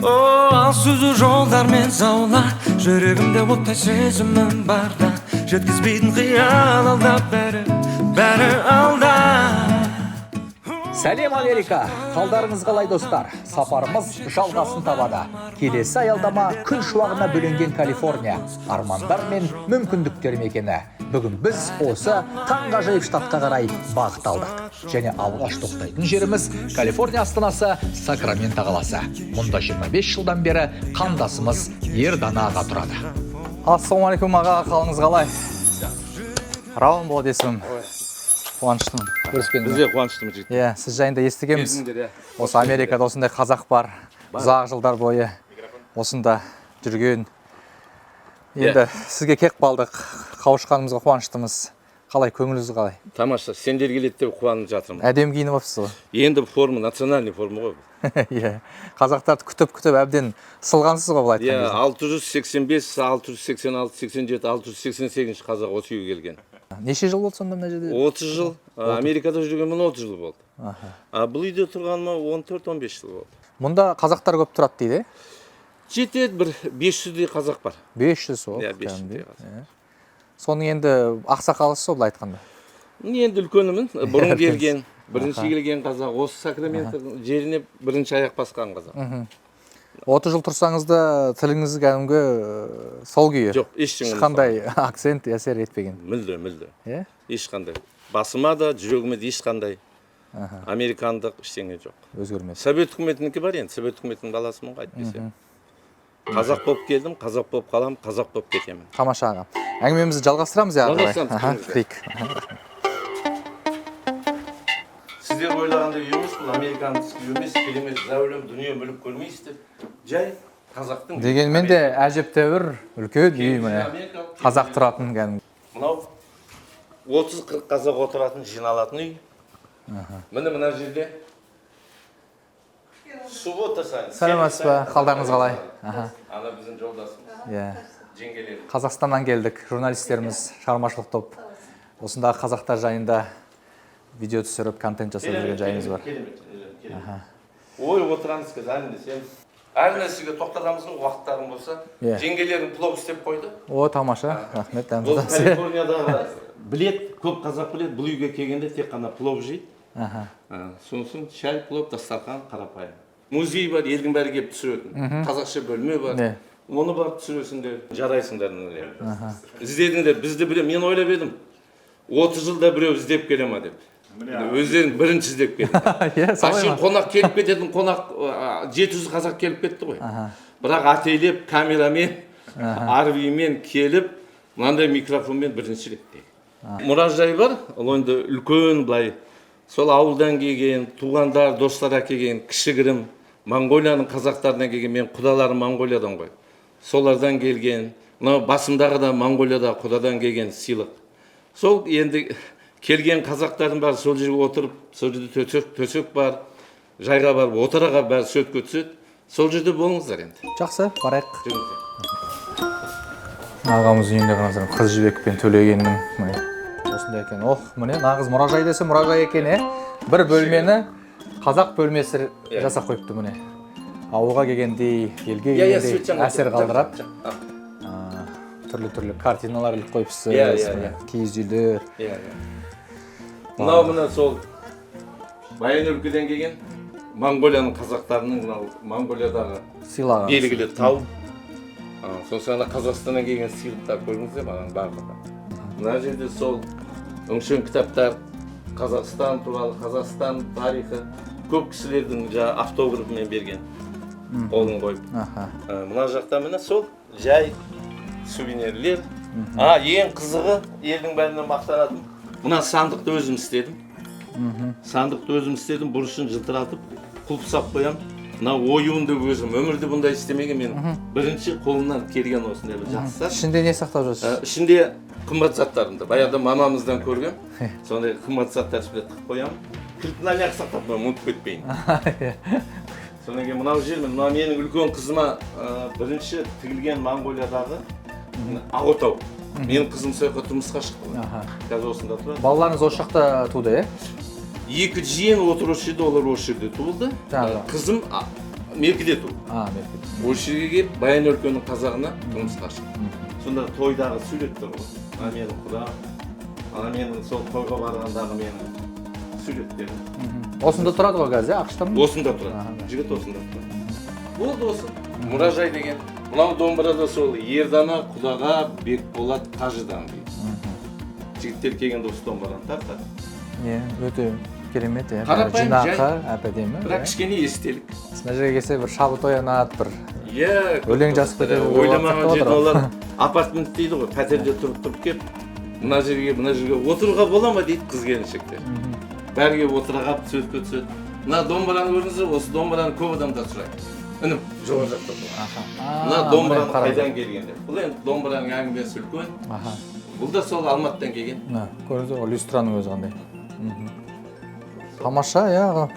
Ал сөзі жолдармен заулар, жүрегімде оттай сезімім барда, жеткізбейтін қиял алда, бәрі алда. Сәлем Америка, қалдарыңыз қалай достар? Сапарымыз жалғасын табады. Келесі аялдама күн шуағына бөленген Калифорния, армандар мен мүмкіндіктер мекені. Бүгін біз осы таңғажайып штатқа қарай бағыт алдық. Және алғаш тоқтайтын жеріміз Калифорния астанасы Сакраменто қаласы. Мұнда 25 жылдан бері қандасымыз Ердана аға тұрады. Ассалаумағалейкум аға, қалыңыз қалай? Рауан болады есімім. Қуаныштымын. Бізде қуаныштымыз жігіт. Иә, сіз жайында естігеміз. Осы Америкада осындай қазақ бар. Ұзақ жылдар бойы осында жүрген. Енді сізге кеп қалдық. Қауышқанымызға қуаныштымыз. Қалай, көңіліңіз қалай? Тамаша, сендер келеді деп қуанып жатырмын. Әдемі киініп алыпсыз ғой. Енді форма, национальный форма ғой. Иә. Қазақтарды күтіп әбден сылғансыз ғой былай Иә, айтқан 685, 686, 87, 688 қазақ осы үйге келген. Неше жыл болды сонда мына жерде? 30 жыл. Америкада жүргенмен 30 жыл болды. Бұл үйде тұрғаныма 14-15 жыл болды. Мұнда қазақтар көп тұрады дейді. Жетеді бір 500-дей қазақ бар. 500 сол. Иә, 500-дей қазақ. Соның енді ақсақалысы сол былай айтқанда. Енді үлкенімін, бұрын келген, бірінші келген қазақ, осы Сакраменто жеріне бірінші аяқ басқан қазақ. 30 жыл тұрсаңыз да тіліңіз кәдімгі сол күйі. Жоқ, ешқандай акцент әсер етпеген. Мүлде. Иә? Ешқандай. Басыма да, жүрегіме де ешқандай американдық ештеңе жоқ. Өзгермеді. Совет үкіметінікі бар енді, Совет үкіметінің баласымын ғой айтпесе. Қазақ болып келдім, қазақ болып қалам, қазақ болып кетемін. Тамаша аға. Әңгімемізді жалғастырамыз иә. Жалғастырамыз. Сіздер ойлағандай емес, бұл американдық емес, керемет зәулім дүние мүлік көрмейсіздер. Жай қазақтың. Дегенмен де әжептәуір үлкен үй міне. Қазақ тұратын кәдімгі. Мынау 30-40 қазақ отыратын, жиналатын үй. Мына жерде суббота сайын. Сәлеметсіз бе? Қалдарыңыз қалай? Ана біздің жолдасымыз. Иә. Жеңгелер. Қазақстаннан келдік, журналистеріміз, шығармашылық топ. Осындағы қазақтар жайында видео түсіріп, контент жасап жүрген жайымыз бар. Ой, отыраңыз қазір, әлі десем. Әр нәрсеге тоқтатамыз ғой, уақыттарың болса. Жеңгелерің плов істеп қойды. О, тамаша. Рахмет. Бұл Калифорниядағы білет, көп қазақ білет, бұл үйге келгенде тек қана плов жейді. Сонысын шай, плов, дастархан, қарапайым. Музей бар, елдің бәрі келіп түсіретін. Қазақша бөлме бар. Оны барып түсіресіңдер, жарайсыңдар. Іздедіңдер, бізді білем. Мен ойлап едім, 30 жылда біреу іздеп келе ма деп. Өздерін бірінші іздеп келді. Ашын қонақ келіп кететін, қонақ 700 қазақ келіп кетті ғой. Бірақ ателеп, камерамен, арвимен келіп, мынандай микрофонмен бірінші рет дейді. Мұражай бар, ол енді үлкен былай. Сол ауылдан келген, туғандар, достар әкелген, кішігірім, Монғолияның қазақтарынан келген, мен құдаларым Монғолиядан ғой. Солардан келген, басымдағы да Монғолияда құдадан келген сыйлық. Сол енді келген қазақтардың бәрі сол жерге отырып, сол жерде төсек бар, жайға барып, отыраға бәрі сөтке түседі. Сол жерде болыңыздар енді. Жақсы, барайық. Ағамыз үйінде қараңыздар, Қыз Жібек пен Төлегеннің осындай екен. Міне нағыз мұражай десе мұражай екен, бір бөлмені қазақ бөлмесі жасап қойыпты міне. Ауылға келгендей, елге келгендей әсер қалдырады. Түрлі картиналар іліп қойыпсыз, киіз үйлер. Мына сол Баян өлкеден келген Монғолияның қазақтарының Монғолиядағы сыйлаған белгілі тау. Сосын Қазақстаннан келген сыйлықтар көріңіздер маған барлығы. Мына жерде сол өңшең кітаптар, Қазақстан туралы, Қазақстан тарихы, көп кісілердің автографымен берген қолын қойып. Мына жақта міне сол жай сувенирлер. Ең қызығы, елдің бәрінен мақтанатын. Мына сандықты өзім істедім. Бұрышын жылтыратып, құлып сап қоям. Мына ойуынды өзім, өмірде бұндай істемеген мен бірінші қолымнан келген осындай бір жақсы. Ішінде не сақтап жүрсіз? Ішінде қымбат заттарымды. Баяғыда мамамыздан көргем. Сондай қымбат заттар ішінде тығып қоям. Кілтін аяқ сақтап, ұмытып кетпейін. Сонан кейін мынау жер, мына менің үлкен қызыма бірінші тігілген Монғолиядағы Ағотау. Менің қызым сояққа тұрмысқа шықты ғой. Қазір осында тұрады. Балаларыңыз осы жақта туды, Екі жиен отырушы еді, олар осы жерде туылды. Қызым меркеде туып. мерке. Осы жерге келіп Баян өлкенің қазағына тұрмысқа шықты. Сонда тойдағы суреттер ғой. Ана менің құдам, ана менің сол тойға барғандағы менің суреттерім. Осында тұрады ғой қазір, ақшта ма? Осында тұрады. Жігіт осында тұрады. Болды осы. Мұражай деген. Мынау домбырада сол Ердана, Құдаға, Бекболат, Қажыдан дейді. Жігіттер келгенде осы домбыраны тартады. Өте керемет, Қарапайым жай. жинақы, әп-әдемі. Бірақ кішкене естелік. Мына жерге келсе бір шабыт оянады, бір Иә, өлең жазып кетеді. ойламаған жерде олар апартмент дейді ғой, пәтерде тұрып келіп, мына жерге отыруға бола ма дейді қыз келіншектер. Бәрі келіп отыра қалып сөйтке түседі. Мына домбыраны көрдіңіздер, осы домбыраны көп адамдар сұрайды. Інім, жоғары жақта тұр. Мына домбыраны қайдан келген деп. Бұл енді домбыраның әңгімесі үлкен. Бұл да сол Алматыдан келген. Көрдіңіз ғой, люстраның өзі қандай. Тамаша,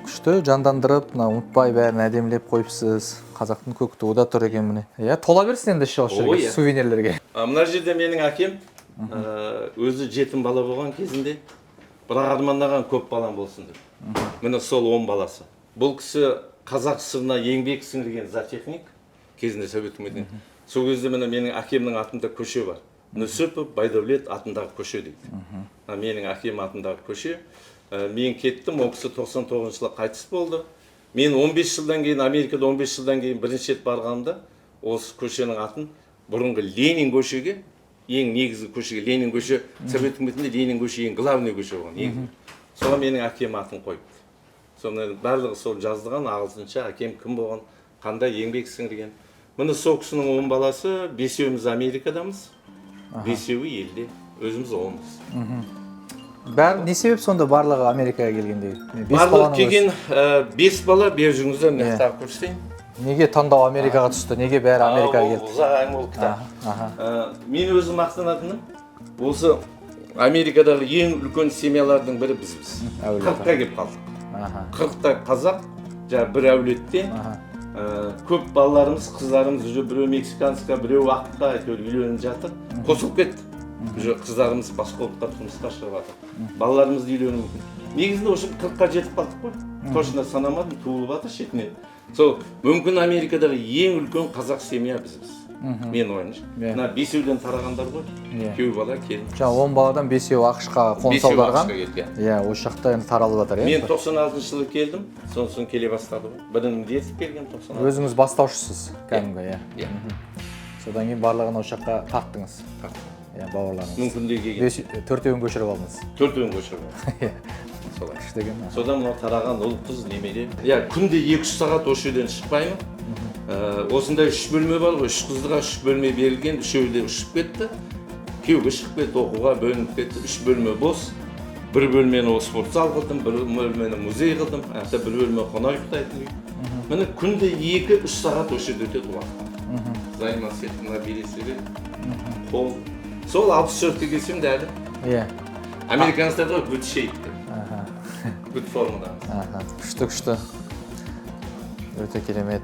күшті, жандандырып, ұмытпай бәрін әдемілеп қойыпсыз. Қазақтың көк туы да тұр екен міне. Тола берсін енді осы жерге, сувенирлерге. Мына жерде менің әкем өзі жетім бала болған кезінде бірақ армандаған көп балам болсын деп. Міне сол 10 баласы. Бұл кісі қазақ СССР-на еңбек сіңірген зоотехник кезінде Совет үкіметінен. Сол кезде міне менің әкемнің атында көше бар. Нүсіпов Байдәулет атындағы көше дейді. Менің әкем атындағы көше. Мен кеттім, ол кісі 99 жылы қайтыс болды. Мен 15 жылдан кейін, Америкада 15 жылдан кейін бірінші рет барғанымда, осы көшенің атын бұрынғы Ленин көшеге, ең негізгі көшеге, Ленин көше, Совет үкіметінде Ленин көше ең главный көше болған. Соға менің әкем атын қойыпты. Сонымен барлығы сол жаздыған, ағылшынша әкем кім болған, қандай еңбек сіңірген. Міне сол кісінің 10 баласы, 5-еуміз Америкадамыз, 5-еуі елде, өзіміз 10-мыз. Бәрі не себеп сонда барлығы Америкаға келгендей? Барлығы келген 5 бала бер жүріңіздер, мен тағы көрсетейін. Неге таңдау Америкаға түсті? Неге бәрі Америкаға келді? Ұзақ әңгіме ол кітап. Мен өзім мақтанатыным, осы Америкадағы ең үлкен семьялардың бірі бізбіз. 40-қа келіп қалдық. 40-та қазақ, бір әулеттен көп балаларымыз, қыздарымыз уже біреу мексиканска, біреу аққа үйленіп жатыр. Қосылып кетті. Қыздарымыз басқа ұлтқа тұрмысқа шығып жатыр. Балаларымызды үйлену мүмкін. Негізінде осы 40-қа жетіп қалдық қой. Точно санамадым, туылып жатыр шетінен. Сол мүмкін Америкадағы ең үлкен қазақ семья бізбіз. Мен ойымша. Мына 5-еуден тарағандар ғой. Күйеу бала келін. Жаңа 10 баладан 5-еуі ақшқа қоныс аударған. Иә, осы жақта енді таралып жатыр. Мен 96 жылы келдім, сосын келе бастады ғой. Бірін ертіп келген 96. Өзіңіз бастаушысыз кәдімгі, иә. Содан кейін барлығын осы жаққа тарттыңыз. Бауырларыңыз. Мүмкіндігі келген. 4-еуін көшіріп алдыңыз. 4-еуін көшіріп алдым. Солай. Содан мынау тараған ұл қыз немере. Күнде 2-3 сағат осы жерден шықпаймын. Осындай 3 бөлме бар ғой, 3 қыздыға 3 бөлме берілген, 3-еуі де ұшып кетті. Күйеуге шығып кетті, оқуға бөлініп кетті. 3 бөлме бос. Бір бөлмені спортзал қылдым, бір бөлмені музей қылдым, бір бөлме қонақ ұйықтайтын үй. Міне күнде 2-3 сағат осы жерде өтеді уақыт. Займас еді, мына бересіге. Қол. Сол 64-ке келсем де әлі. Американстарда good shape. Good формадамыз. Күшті. Өте керемет.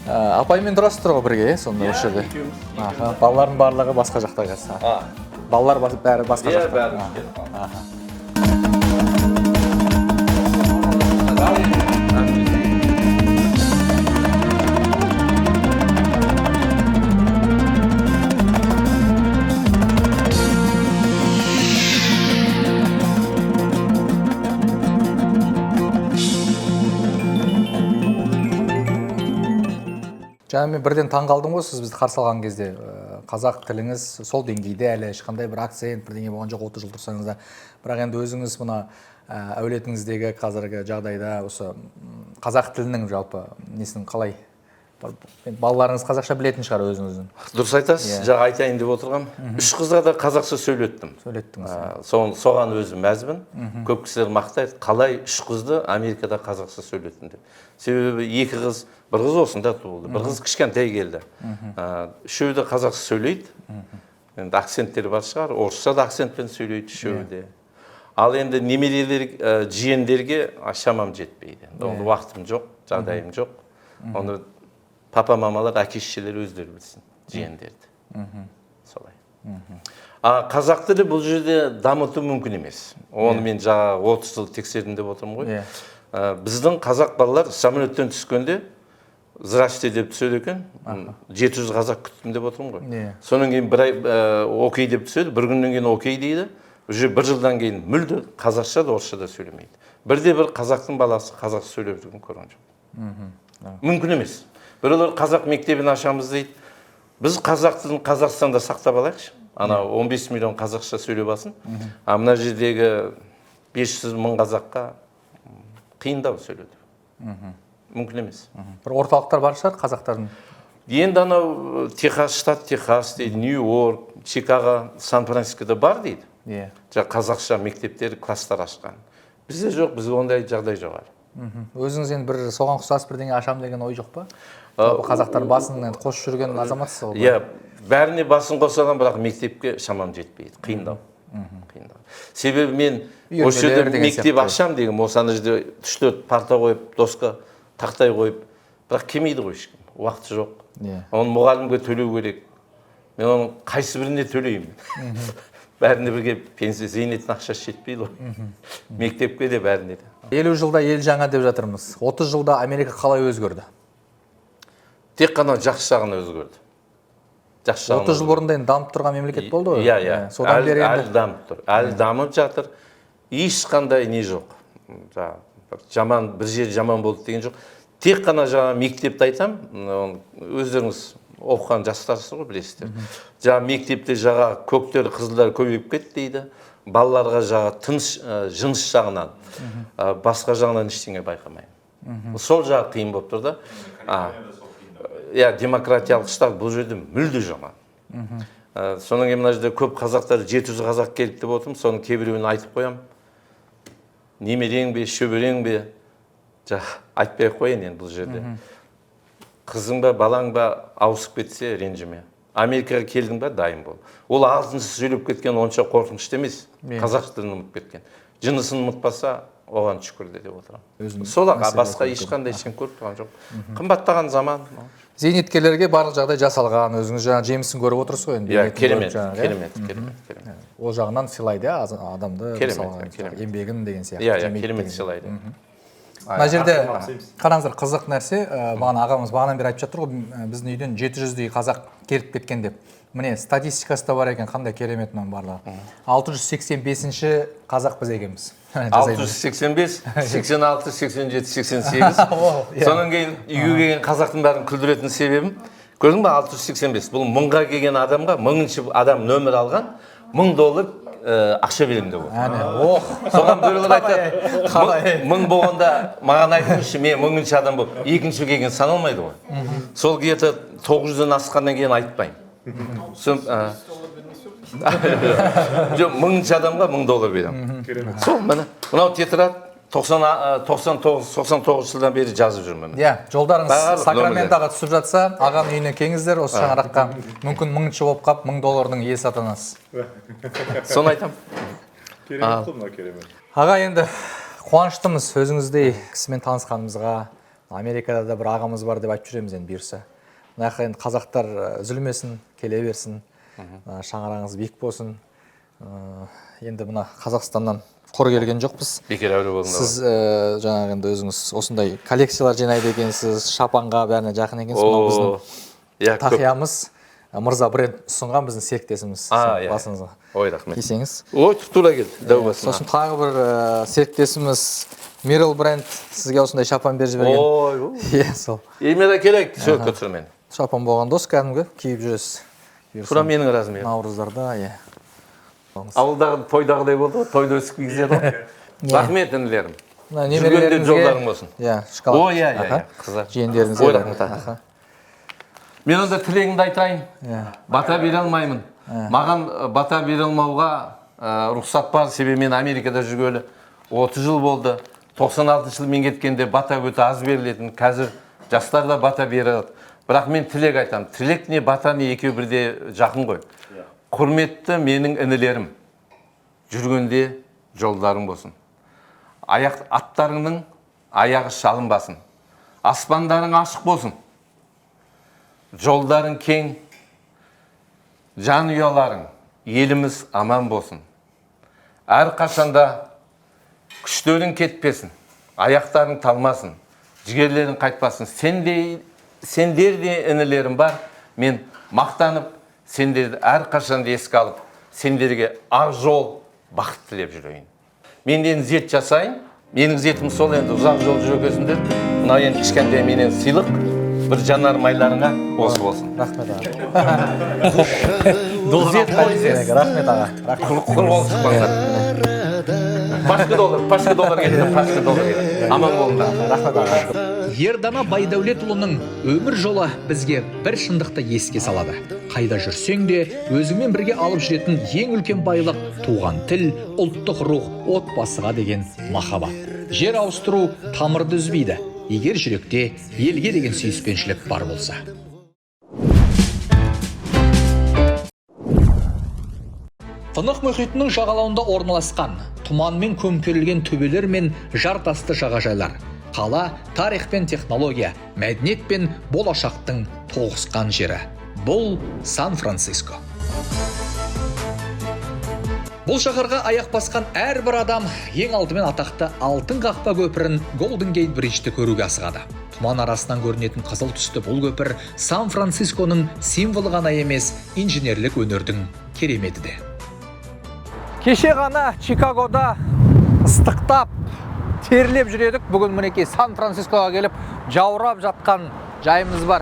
Апаймен тұрасыздар ғой бірге, сонда осы жерде. Балалардың барлығы басқа жақта қалса. Балалар бәрі басқа жақта. Бәрі. Жаңа мен бірден таң қалдым ғой, сіз бізді қарсы алған кезде қазақ тіліңіз сол деңгейде әлі ешқандай бір акцент бірдеңе болған жоқ 30 жыл тұрсаңыз да. Бірақ енді өзіңіз мына әулетіңіздегі қазіргі жағдайда осы қазақ тілінің жалпы несінің қалай? Балаларыңыз қазақша білетін шығар өзіңіздің. Дұрыс айтасыз, жаңа айтайын деп отырғам. 3 қызға да қазақша сөйлеттім. Соған өзім мәзбін. Көп кісілер мақтайды, қалай 3 қызды Америкада қазақша сөйлеттім деп. Себебі 2 қыз, бір қыз осында туылды, бір қыз кішкентай келді. 3-еуі де қазақша сөйлейді. Енді акценттері бар шығар, орысша да акцентпен сөйлейді 3-еуі де. Ал енді немерелер, жиендерге шамам жетпейді. Уақытым жоқ, жағдайым жоқ. Оны папа-мамалар, әке-шешелер өздері білсін, жиендерді. Солай. Қазақ тілі бұл жерде дамыту мүмкін емес. Оны мен жаңа 30 жыл тексердім деп отырмын ғой. Біздің қазақ балалар самолеттен түскенде здрасте деп түседі екен. 700 қазақ күттім деп отырмын ғой. Иә. Содан кейін бір ай окей деп түседі, бір күннен кейін окей дейді. Уже бір жылдан кейін мүлде қазақша да орысша да сөйлемейді. Бірде бір қазақтың баласы қазақша сөйлеп жүрген көрген жоқ. Мүмкін емес. Біреулер қазақ мектебін ашамыз дейді. Біз қазақ тілін Қазақстанда сақтап алайықшы. Ана 15 миллион қазақша сөйлеп алсын. А мына жердегі 500 мың қазаққа қиындау сөйлеуді. Мүмкін емес. Бір орталықтар бар шығар қазақтардың. Енді анау Техас, штат Техас дейді, Нью-Йорк, Чикаго, Сан-Францискода бар дейді. Иә. Қазақша мектептер, класстар ашқан. Бізде жоқ, бізде ондай жағдай жоқ әлі. Өзіңіз енді бір соған ұқсас бірдеңе ашам деген ой жоқ па? Қазақтар басын қосып жүрген азаматсыз ғой. Иә, бәріне басын қосаған, бірақ мектепке шамам жетпейді. Қиындау. Себебі мен осы жерде мектеп ашам деген, осы ана жерде 3-4 парта қойып, досқа тақтай қойып, бірақ келмейді ғой ешкім. Уақыты жоқ. Оны мұғалімге төлеу керек. Мен оның қайсы біріне төлеймін. Бәріне бірге пенсия зейнетін ақшасы жетпейді ғой. Мектепке де бәріне де. 50 жылда ел жаңа деп жатырмыз. 30 жылда Америка қалай өзгерді? Тек қана жақсы жағына өзгерді. 30 жыл бұрында енді дамып тұрған мемлекет болды ғой. Иә. Содан бері әлі дамып тұр. Әлі дамып жатыр. Ешқандай не жоқ. Жаман, бір жер жаман болды деген жоқ. Тек қана жаңа мектепті айтам, өздеріңіз оқыған жастарсыз ғой, білесіздер. Жаңа мектепте жаңа көктер, қызылдар көбейіп кетті дейді. Балаларға жаңа тыныш, жыныс жағынан, басқа жағынан ештеңе байқамаймын. Сол жағы қиын болып тұр да. Иә, демократиялық штат бұл жерде мүлде жаман. Соның кейін мына жерде көп қазақтар 700 қазақ келіп деп отырмын, соның кейбіреуін айтып қоям. Немерең бе, шөберең бе, айтпай қойын енді бұл жерде. Қызың ба, балаң ба ауысып кетсе ренжіме. Америкаға келдің ба, дайын бол. Ол ағылшынша сөйлеп кеткен онша қорқынышты емес. Қазақ тілін ұмытып кеткен. Жынысын ұмытпаса, оған шүкір деп отырамын. Солақ, басқа ешқандай сен көріп тұрған жоқ. Қымбаттаған заман. Зейнеткерлерге барлық жағдай жасалған, өзіңіз жаңа жемісін көріп отырсыз ғой енді. Керемет. Ол жағынан сыйлайды адамды, еңбегін деген сияқты. Иә, керемет сыйлайды. Мына жерде қараңыздар, қызық нәрсе, маған ағамыз бағанан бері айтып жатыр ғой, біздің үйден 700-дей қазақ келіп кеткен деп. Міне статистикасы да бар екен, қандай керемет мынау барлығы. 685-ші қазақ біз екенбіз. 685, 86, 87, 88. Содан кейін үйге келген қазақтың бәрін күлдіретін себебім, көрдің ба 685. Бұл мыңға келген адамға, мыңыншы адам нөмір алған, $1000 ақша беремін деп отыр. Соған біреулер айтады, мың болғанда маған айтыңызшы, мен мыңыншы адам болып, екінші келген саналмайды ғой. Сол где-то 900-ден асқаннан кейін айтпаймын. Жоқ, мыңыншы адамға $1000 беремін. Сол, мынау тетрадь 99 жылдан бері жазып жүрмін. Иә, жолдарыңыз Сакраментоға түсіп жатса, ағам үйіне келіңіздер, осы шаңыраққа мүмкін $1000 болып қап, $1000 иесі атанасыз. Соны айтам. Керемет қой, мына керемет. Аға, енді қуаныштымыз өзіңіздей кісімен танысқанымызға. Америкада да бір ағамыз бар деп айтып жүреміз енді бұйырса. Мына жаққа енді қазақтар үзілмесін, келе берсін, шаңырағыңыз биік болсын. Енді мына Қазақстаннан құр келген жоқпыз. Бекер әуре болдыңыз. Сіз жаңағы енді өзіңіз осындай коллекциялар жинайды екенсіз, шапанға бәріне жақын екенсіз. Мынау біздің тақиямыз Мырза бренд ұсынған біздің серіктесіміз. Басыңызға. Ой, рахмет. Кисеңіз. Ой, тура келді. Дәу басына. Сосын тағы бір серіктесіміз Мирл бренд сізге осындай шапан беріп жіберген. Ой, иә, сол. Емеда керек, сөз көтір мен. Шапан болған дос кәдімгі киіп жүресіз. Тура менің размерім. Наурыздарда, иә. Ауылдағы тойдағыдай болды, тойда өсіп кигізеді ғой. Рахмет інілерім. Жүргенде жолдарың болсын. Иә, шоколад. Ой, иә, қыздар. Жиендеріңізге. Ой, рахмет. Мен онда тілегімді айтайын. Бата бере алмаймын. Маған бата бере алмауға рұқсат бар, себебі мен Америкада жүргелі 30 жыл болды. 96 жыл мен кеткенде бата өте аз берілетін. Қазір жастар да бата береді. Бірақ мен тілек айтам. Тілек не, бата не, екеуі бірде жақын ғой. Құрметті менің інілерім, жүргенде жолдарың болсын. Аттарыңның аяғы шалынбасын. Аспандарың ашық болсын. Жолдарың кең, жан ұяларың, еліміз аман болсын. Әр қашанда күштерің кетпесін, аяқтарың талмасын, жігерлерің қайтпасын. Сендей сендерде інілерім бар. Мен мақтанып, сендерді әрқашан еске алып, сендерге ақ жол, бақыт тілеп жүрейін. Мен енді зет жасайын. Менің зетім сол, енді ұзақ жол жүргесіндер. Мынау енді кішкентай менен сыйлық, бір жанармайларыңа осы болсын. Рахмет аға. Зет полициясы. Рахмет аға. Құл болып шықпаңдар. Пашка доллар кетті, пашка доллар кетті. Аман болыңдар. Рахмет аға. Ердана Байдәулетұлының өмір жолы бізге бір шындықты еске салады. Қайда жүрсең де, өзіңмен бірге алып жүретін ең үлкен байлық туған тіл, ұлттық рух, отбасыға деген махаббат. Жер ауыстыру тамырды үзбейді, егер жүректе елге деген сүйіспеншілік бар болса. Тынық мұхитының жағалауында орналасқан, тұманмен көмкерілген төбелер мен жартасты жағажайлар. Қала тарих пен технология, мәдениет пен болашақтың тоғысқан жері. Бұл Сан-Франциско. Бұл шаһарға аяқ басқан әрбір адам ең алдымен атақты алтын қақпа көпірін Golden Gate Bridge'ті көруге асығады. Тұман арасынан көрінетін қызыл түсті бұл көпір Сан-Францисконың символы ғана емес, инженерлік өнердің кереметі де. Кеше ғана Чикагода ыстықтап, терлеп жүредік. Бүгін мінекей Сан-Францискоға келіп, жаурап жатқан жайымыз бар.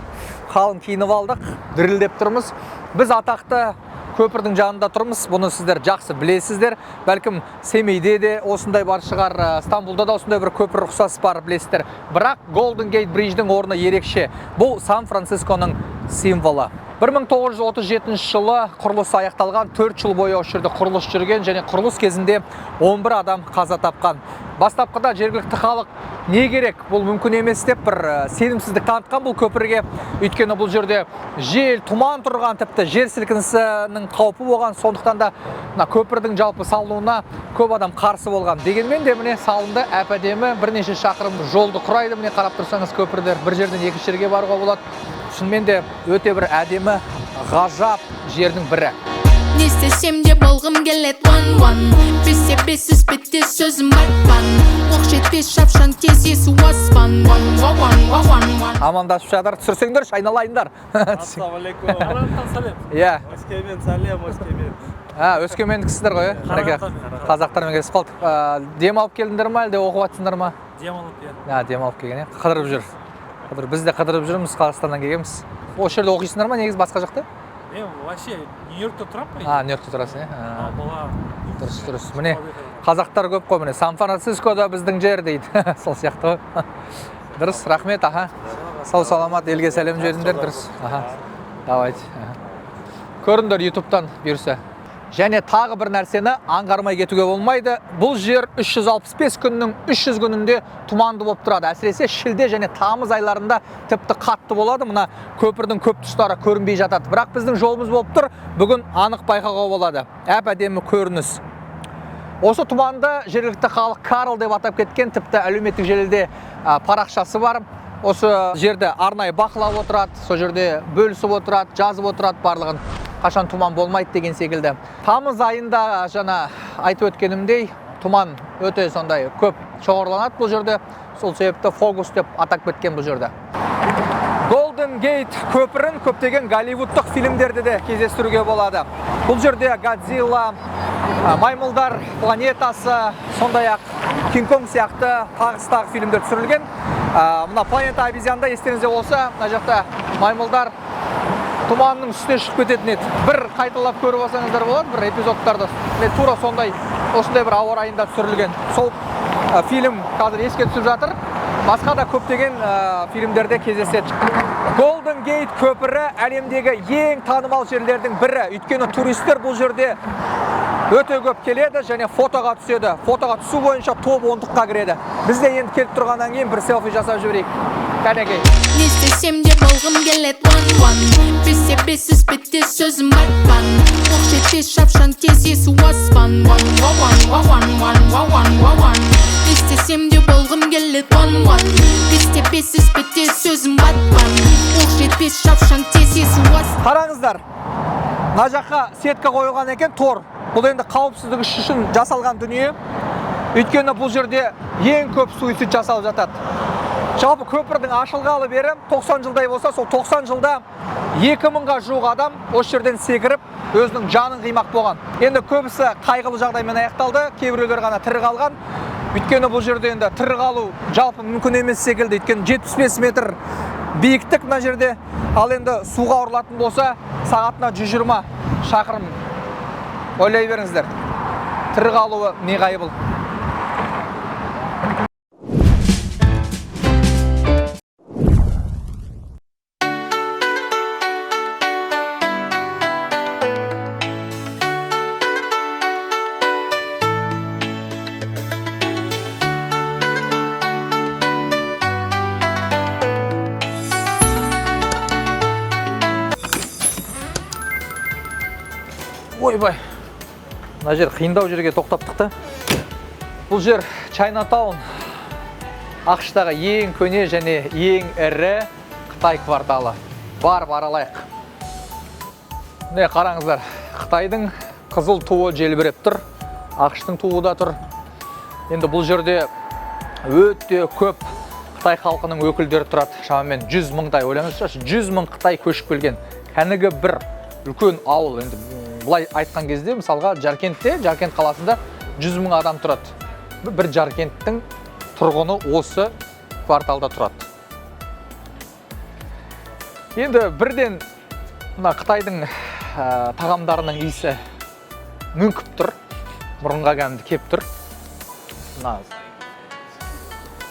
Қалың киініп алдық, дірілдеп тұрмыз. Біз атақты көпірдің жанында тұрмыз. Бұны сіздер жақсы білесіздер. Бәлкім Семейде де осындай бар шығар, Стамбулда да осындай бір көпір ұқсас бар білесіздер. Бірақ Golden Gate Bridge'дің орны ерекше. Бұл Сан-Францисконың символы. 1937 жылы құрылысы аяқталған, 4 жыл бойы осы жерде құрылыс жүрген және құрылыс кезінде 11 адам қаза тапқан. Бастапқыда жергілікті халық не керек, бұл мүмкін емес деп бір сенімсіздік танытқан бұл көпірге. Өйткені бұл жерде жел, тұман тұрған, тіпті жер сілкінісінің қаупі болған, сондықтан да көпірдің жалпы салынуына көп адам қарсы болған. Дегенмен де міне салынды, әп-әдемі бірнеше шақырым жолды құрайды. Міне қарап тұрсаңыз көпірлер бір жерден екінші жерге баруға болады. Шынымен де өте бір әдемі, ғажап жердің бірі. Не істесем де болғым келет one-one. Бесе-бесіз бітті сөзім батпан. Оқ жетпес шапшаң тез есі аспан. One-one-one-one-one. Амандасып жатыр, түсірсеңдер, шайналайындар. Ассалаумалейкум. Арақтан сәлем. Иә. Өскемен сәлем, Өскемен. Өскемендіксіздер ғой, қазақтармен келісіп қалдық. Дем алып келдіңдер ма, әлде оқып жатсыңдар ма? Дем алып Дем алып келген, қыдырып жүр. Біз де қыдырып жүрміз, Қазақстаннан келгенбіз. Осы жерде оқисыңдар ма, негіз басқа жақта? Мен вообще Нью-Йоркта тұрамын. Нью-Йоркта тұрасың, Бала. Дұрыс. Міне, қазақтар көп қой, міне, Сан-Францискода біздің жер дейді. Сол сияқты ғой. Дұрыс, рахмет, сау саламат, елге сәлем жіберіңдер, дұрыс. Давайте. Көріңдер ютубтан бұйырса. Және тағы бір нәрсені аңғармай кетуге болмайды. Бұл жер 365 күннің 300 күнінде тұманды болып тұрады. Әсіресе шілде және тамыз айларында тіпті қатты болады. Мына көпірдің көп тұстары көрінбей жатады. Бірақ біздің жолымыз болып тұр. Бүгін анық байқауға болады. Әп-әдемі көрініс. Осы тұманды жергілікті халық Карл деп атап кеткен, тіпті әлеуметтік желіде парақшасы бар. Осы жерді арнайы бақылап отырады, сол жерде бөлісіп отырады, жазып отырады барлығын. Қашан тұман болмайды деген секілді. Тамыз айында жаңа айтып өткенімдей, тұман өте сондай көп шоғырланады бұл жерде. Сол себепті фокус деп атап кеткен бұл жерде. Golden Gate көпірін көптеген голливудтық фильмдерде де кездестіруге болады. Бұл жерде Годзилла, Маймылдар планетасы, сондай-ақ Кинг-Конг сияқты тағыстағы фильмдер түсірілген. Мына Планета обезьянда естеріңізде болса, мына жақта маймылдар тұманның үстіне шығып кететін еді. Бір қайталап көріп алсаңыздар болады, бір эпизодтарды. Тура сондай, осындай бір ауа райында түсірілген. Сол фильм қазір еске түсіп жатыр. Басқа да көптеген фильмдерде кездеседі. Golden Gate көпірі әлемдегі ең танымал жерлердің бірі. Өйткені туристер бұл жерде өте көп келеді және фотоға түседі. Фотоға түсу бойынша топ 10-қа кіреді. Біз де енді келіп тұрғаннан кейін бір селфи жасап жіберейік. Кәнекей. Не істесем де болғым келет one-one. Бесе-бесіз бітті сөзім батпан. Оқ жетпес шапшаң тез есі аспан. One-one-one-one-one-one-one. Не істесем де болғым келет one-one. Бесе-бесіз бітті сөзім батпан. Оқ жетпес шапшаң тез есі аспан. Қараңыздар, мына жаққа сетка қойылған екен, тор. Бұл енді қауіпсіздік үшін жасалған дүние. Өйткені бұл жерде ең көп суицид жасалып жатады. Жалпы көпірдің ашылғалы бері 90 жылдай болса, сол 90 жылда 2000-ға жуық адам осы жерден секіріп, өзінің жанын қимақ болған. Енді көбісі қайғылы жағдаймен аяқталды, кейбіреулер ғана тірі қалған. Өйткені бұл жерде енді тірі қалу жалпы мүмкін емес секілді. Өйткені 75 метр биіктік мына жерде. Ал енді суға ұрылатын болса, сағатына 120 шақырым. Ойлай беріңіздер. Тірі қалуы неғайбыл. Ойбай, мына жер қиындау жерге тоқтаптық та. Бұл жер Чайнатаун, ақш-тағы ең көне және ең ірі Қытай кварталы. Барып аралайық. Міне қараңыздар, Қытайдың қызыл туы желбіреп тұр, ақш-тың туы да тұр. Енді бұл жерде өте көп Қытай халқының өкілдері тұрады. Шамамен 100 мыңдай, ойлаңызшы, 100 мың Қытай көшіп келген. Кәнігі бір үлкен ауыл. Енді бұлай айтқан кезде, мысалға, Жаркент қаласында 100 мың адам тұрады. Бір Жаркенттің тұрғыны осы кварталда тұрады. Енді бірден Қытайдың тағамдарының иісі мүңкіп тұр. Мұрынға кәдімгі кеп тұр.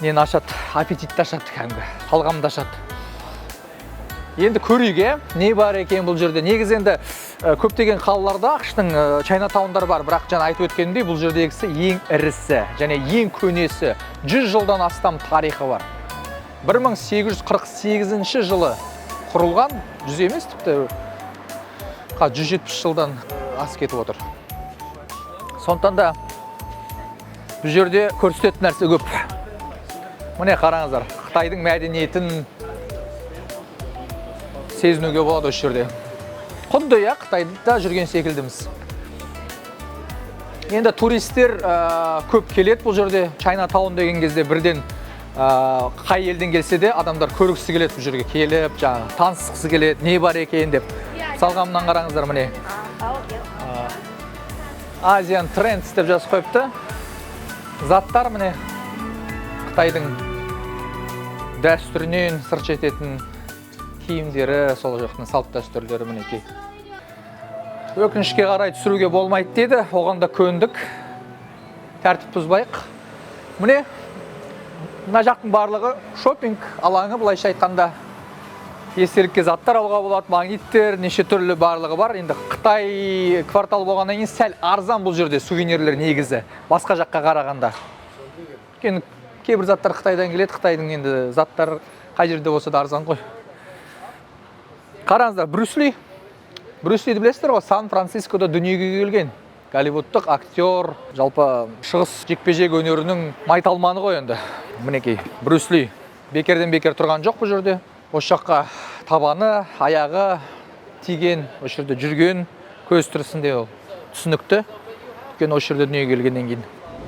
Нені ашады? Аппетитті ашады кәдімгі. Талғамды ашады. Енді көрейік, не бар екен бұл жерде. Негіз енді көптеген қалаларда ақш-тың Чайнатаундар бар, бірақ жаңа айтып өткенімдей бұл жердегісі ең ірісі және ең көнесі. 100 жылдан астам тарихы бар. 1848 жылы құрылған, 100 емес, тіпті 170 жылдан асып кетіп отыр. Сондықтан да бұл жерде көрсететін нәрсе көп. Міне қараңыздар, Қытайдың мәдениетін сезінуге болады осы жерде. Құдды Қытайда жүрген секілдіміз. Енді туристер көп келеді бұл жерде. Чайнатаун деген кезде бірден қай елден келсе де адамдар көргісі келеді бұл жерге келіп, танысқысы келеді, не бар екен деп. Салғамнан қараңыздар міне. Asian Trends деп жазып қойыпты. Заттар міне Қытайдың дәстүрінен сыр шертетін киімдері, сол жақтың салт дәстүрлері мінекей. Өкінішке қарай түсіруге болмайды деді, оған да көндік. Тәртіп бұзбайық. Міне, мына жақтың барлығы шопинг алаңы, былайша айтқанда. Естелікке заттар алуға болады, магниттер, неше түрлі барлығы бар. Енді Қытай квартал болғаннан кейін сәл арзан бұл жерде сувенирлер негізі, басқа жаққа қарағанда. Кейбір заттар Қытайдан келеді, Қытайдың енді заттар қай жерде болса да арзан ғой. Қараңыздар, Брюс Лиді білесіздер ғой, Сан-Францискода дүниеге келген. Голливудтық актер, жалпы шығыс жекпе-жек өнерінің майталманы ғой енді. Мінекей, Брюс Ли бекерден бекер тұрған жоқ бұл жерде. Осы жаққа табаны, аяғы тиген, осы жерде жүрген, көз тірісінде ол түсінікті. Өйткені осы жерде дүниеге келгеннен кейін.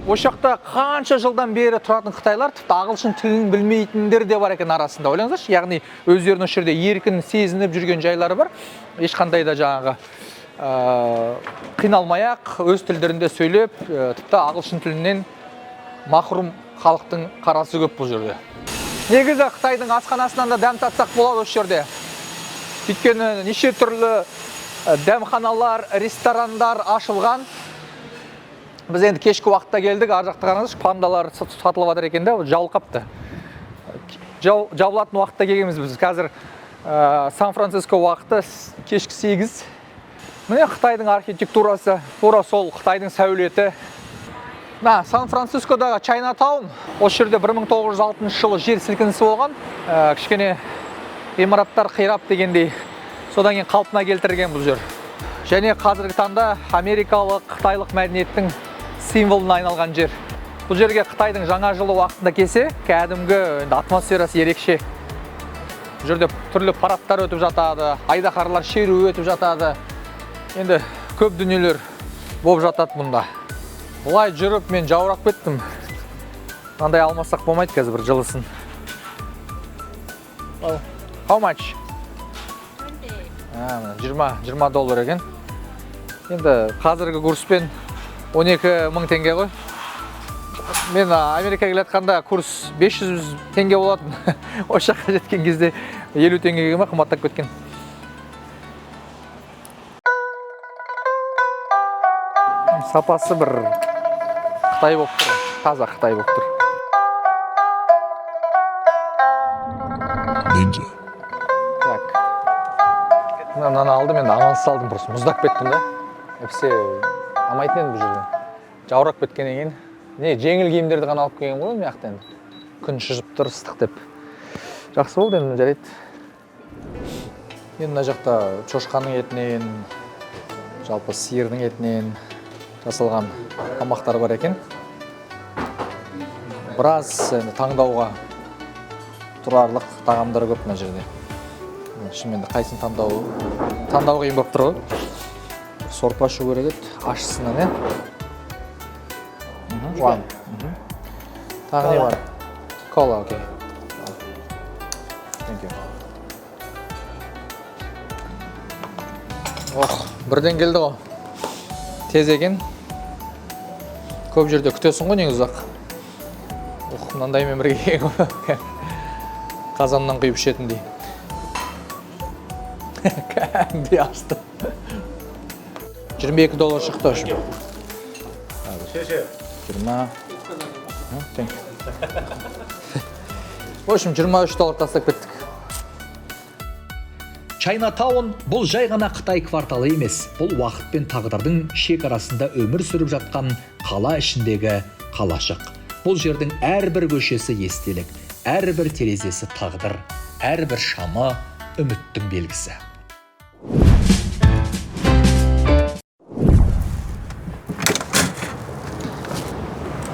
Осы жақта қанша жылдан бері тұратын қытайлар, тіпті ағылшын тілін білмейтіндер де бар екен арасында. Ойлаңыздаршы, яғни өздерінің осы жерде еркін сезініп жүрген жайлары бар. Ешқандай да жаңағы қиналмай-ақ өз тілдерінде сөйлеп, тіпті ағылшын тілінен махрум халықтың қарасы көп бұл жерде. Негізі Қытайдың асханасынан да дәм татсақ болады осы жерде. Өйткені неше түрлі дәмханалар, ресторандар ашылған. Біз енді кешкі уақытта келдік, ар жақта қараңызшы, пандалар сатылып жатыр екен де, жабылқапты. Жабылатын уақытта келгенбіз біз. Қазір Сан-Франциско уақыты кешкі 8. Міне Қытайдың архитектурасы, тура сол Қытайдың сәулеті. Сан-Францискодағы Чайнатаун, осы жерде 1906 жылы жер сілкінісі болған. Кішкене ғимараттар қирап дегендей, содан кейін қалпына келтірген бұл жер. Және қазіргі таңда америкалық, қытайлық мәдениеттің символына айналған жер. Бұл жерге Қытайдың жаңа жылы уақытында келсе, кәдімгі атмосферасы ерекше. Бұл жерде түрлі парадтар өтіп жатады, айдаһарлар шеру өтіп жатады. Енді көп дүниелер болып жатады мұнда. Бұлай жүріп мен жаурап кеттім. Мынандай алмасақ болмайды қазір бір жылысын. How much? 20 доллар екен. Енді қазіргі курспен 12 мың теңге ғой. Мен Америкаға келатқанда курс 500 теңге болатын. Осы жаққа жеткен кезде 50 теңгеге ме қымбаттап кеткен. Сапасы бір Қытай болып тұр. Таза Қытай болып тұр. Так. Мынаны алдым, енді амалсыз алдым, просто мұздап кеттім да. Әпсе амайтын енді бұл жерде. Жаурап кеткеннен кейін. Не, жеңіл киімдерді ғана алып келген ғой мына жақта енді. Күн шыжып тұр, ыстық деп. Жақсы болды енді, жарайды. Енді мына жақта шошқаның етінен, жалпы сиырдың етінен жасалған тамақтар бар екен. Біраз енді таңдауға тұрарлық тағамдар көп мына жерде. Шынымен де қайсын таңдау қиын болып тұр ғой. Сорпа ашу керек еді, ашысынан, е? Тағы не бар? Кола, окей. Thank you. Ох, бірден келді ғой. Тез екен. Көп жерде күтесің ғой, негізі ұзақ. Ох, мынандаймен бірге келген ғой. Қазаннан құйып ішетіндей. Кәдімгідей асты. 22 доллар шықты үшін. 20. В общем, 23 доллар тастап кеттік. Чайнатаун бұл жай ғана Қытай кварталы емес, бұл уақыт пен тағдырдың шекарасында өмір сүріп жатқан қала ішіндегі қалашық. Бұл жердің әрбір көшесі естелік, әрбір терезесі тағдыр, әрбір шамы үміттің белгісі.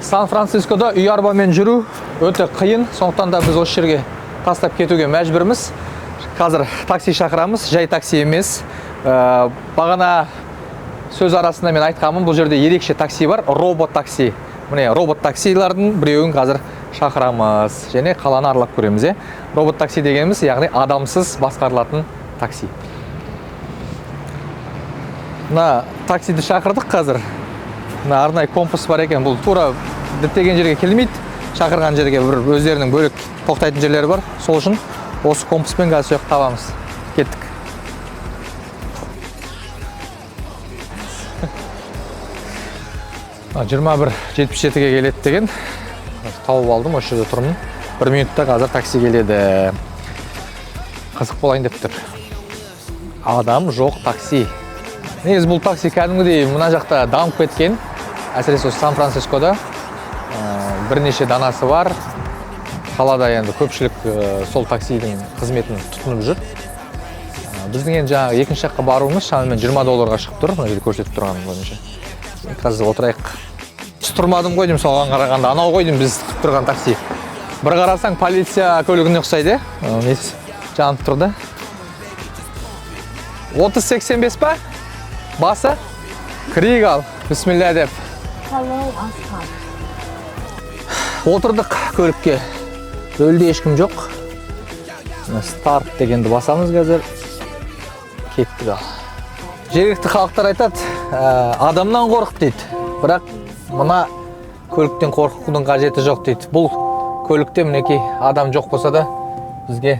Сан-Францискода үй арбамен жүру өте қиын, сондықтан да біз осы жерге тастап кетуге мәжбүрміз. Қазір такси шақырамыз, жай такси емес. Бағана сөз арасында мен айтқанмын, бұл жерде ерекше такси бар, робот такси. Міне робот таксилардың біреуін қазір шақырамыз және қаланы аралап көреміз. Робот такси дегеніміз, яғни адамсыз басқарылатын такси. Мына таксиді шақырдық қазір. Мына арнайы компас бар екен, бұл тура діттеген жерге келмейді. Шақырған жерге бір өздерінің бөлек тоқтайтын жерлері бар. Сол үшін осы компаспен қазір сояқ табамыз. Кеттік. Жиырма 1:77-ге келеді деген. Тауып алдым, осы жерде тұрмын. 1 минутта қазір такси келеді. Қызық болайын деп тұр. Адам жоқ такси. Негізі бұл такси кәдімгідей мына жақта дамып кеткен. Әсіресе Сан-Францискода бірнеше данасы бар. Қалада енді көпшілік сол таксидің қызметін тұтынып жүр. Біздің енді жаңағы екінші жаққа баруымыз шамамен 20 долларға шығып тұр. Мына жерде көрсетіп тұрғаным бойынша. Қазір отырайық. Біз тұрмадым ғой деймін, соған қарағанда анау ғой деймін біз күтіп тұрған такси. Бір қарасаң полиция көлігіне ұқсайды. Несі жанып тұрды. 30-85 па? Басы? Кірейік ал. Бисмилля деп. Отырдық көлікке. Рөлде ешкім жоқ. Старт дегенді басамыз қазір. Кеттік ал. Жергілікті халықтар айтады, адамнан қорқып дейді. Бірақ мына көліктен қорқудың қажеті жоқ дейді. Бұл көлікте мінекей адам жоқ болса да бізге